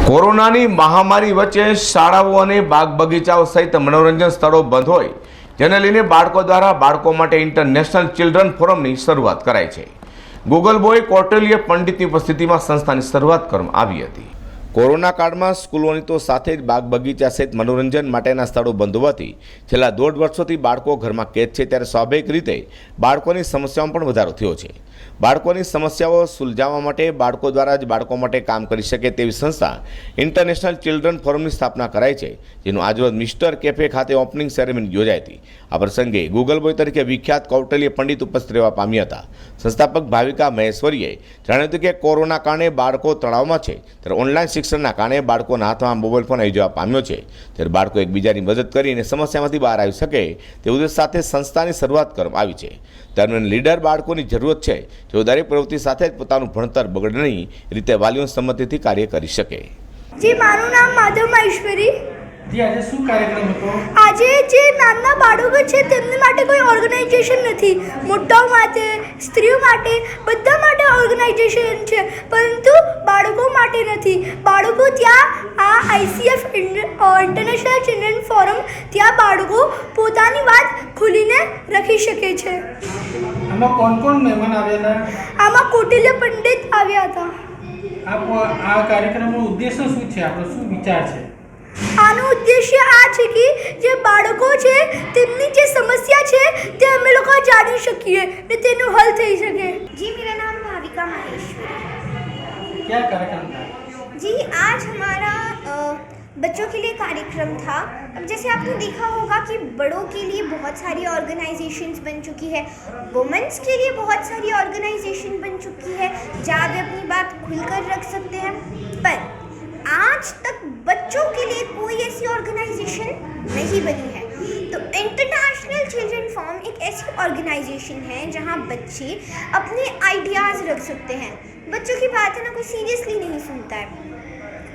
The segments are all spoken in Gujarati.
કોરોનાની મહામારી વચ્ચે શાળાઓ અને બાગ બગીચાઓ સહિત મનોરંજન સ્થળો બંધ હોય, જેને લઈને બાળકો દ્વારા બાળકો માટે ઇન્ટરનેશનલ ચિલ્ડ્રન ફોરમની શરૂઆત કરાઈ છે. ગૂગલ બોય કૌટિલ્ય પંડિતની ઉપસ્થિતિમાં સંસ્થાની શરૂઆત કરવામાં આવી હતી. કોરોના કાળમાં સ્કૂલોની તો સાથે જ બાગ બગીચા સહિત મનોરંજન માટેના સ્થળો બંધ હોવાથી છેલ્લા 1.5 વર્ષોથી બાળકો ઘરમાં કેદ છે, ત્યારે સ્વાભાવિક રીતે બાળકોની સમસ્યાઓમાં પણ વધારો થયો છે. બાળકોની સમસ્યાઓ સુલઝાવવા માટે બાળકો દ્વારા જ બાળકો માટે કામ કરી શકે તેવી સંસ્થા ઇન્ટરનેશનલ ચિલ્ડ્રન ફોરમની સ્થાપના કરાઈ છે, જેનું આજરોજ મિસ્ટર કેફે ખાતે ઓપનિંગ સેરેમની યોજાઈ હતી. આ પ્રસંગે ગૂગલ બોય તરીકે વિખ્યાત કૌટિલ્ય પંડિત ઉપસ્થિત રહેવા પામ્યા હતા. સંસ્થાપક ભાવિકા મહેશ્વરીએ જણાવ્યું હતું કે કોરોના કારણે બાળકો તણાવમાં છે, ત્યારે ઓનલાઈન શિક્ષણના કારણે બાળકોના હાથમાં મોબાઈલ ફોન આવી જવા પામ્યો છે, ત્યારે બાળકો એકબીજાની મદદ કરીને સમસ્યામાંથી બહાર આવી શકે તે ઉદ્દેશ સાથે સંસ્થાની શરૂઆત કરવામાં આવી છે. દરમિયાન લીડર બાળકોની જરૂરત છે, જેઓ દરેક પ્રવૃત્તિ સાથે જ પોતાનું ભણતર બગડે નહીં રીતે વાલીઓની સંમતિથી કાર્ય કરી શકે. જી, મારું નામ માધવ મહેશ્વરી. જી, આજે શું કાર્યક્રમ હતો? આજે જે નાના બાળકો છે તેમની માટે કોઈ ઓર્ગેનાઇઝેશન નથી. મોટાઓ માટે, સ્ત્રીઓ માટે, બધા માટે ઓર્ગેનાઇઝેશન છે, પરંતુ બાળકો માટે નથી. બાળકો ત્યાં આ ICF ઇન્ટરનેશનલ ચિલ્ડ્રન ફોરમ ત્યાં બાળકો પોતાની વાત ખુલીને રાખી શકે છે. આમાં કોણ કોણ મહેમાન આવેલા? આમાં કૌટિલ્ય પંડિત આવ્યા હતા. આ કાર્યક્રમનો ઉદ્દેશ્ય શું છે? આપણો શું વિચાર છે? આનો ઉદ્દેશ્ય આ છે કે જે બાળકો છે તેમની જે સમસ્યા છે તે અમે લોકો જાણી શકીએ ને તેનું હલ થઈ શકે. जी, मेरा नाम भाविका महेश्वरी. क्या कार्यक्रम था? जी, आज हमारा बच्चों के लिए कार्यक्रम था. अब जैसे आपने देखा होगा कि बड़ों के लिए बहुत सारी ऑर्गेनाइजेशंस बन चुकी है, वुमेन्स के लिए बहुत सारी ऑर्गेनाइजेशन बन चुकी है जहाँ वे अपनी बात खुलकर रख सकते हैं, पर आज तक बच्चों के लिए कोई ऐसी ऑर्गेनाइजेशन नहीं बनी है. तो इंटरनेशनल चिल्ड्रन फॉर्म एक ऐसी ऑर्गेनाइजेशन है जहाँ बच्चे अपने आइडियाज़ रख सकते हैं. बच्चों की बात है ना, कोई सीरियसली नहीं सुनता है.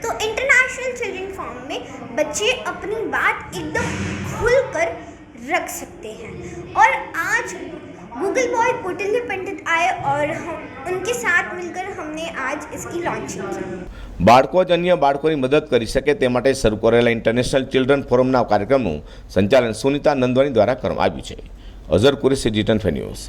तो इंटरनेशनल चिल्ड्रन फॉर्म में बच्चे अपनी बात एकदम खुल कर रख सकते हैं. और आज गूगल बॉय कौटिल्य पंडित आए और उनके साथ मिलकर हमने आज इसकी लॉन्चिंग की. બાળકો જ અન્ય બાળકોની મદદ કરી શકે તે માટે શરૂ કરેલા ઇન્ટરનેશનલ ચિલ્ડ્રન ફોરમના કાર્યક્રમનું સંચાલન સુનિતા નંદવાણી દ્વારા કરવામાં આવ્યું છે. Azhar Qureshi, G10 news.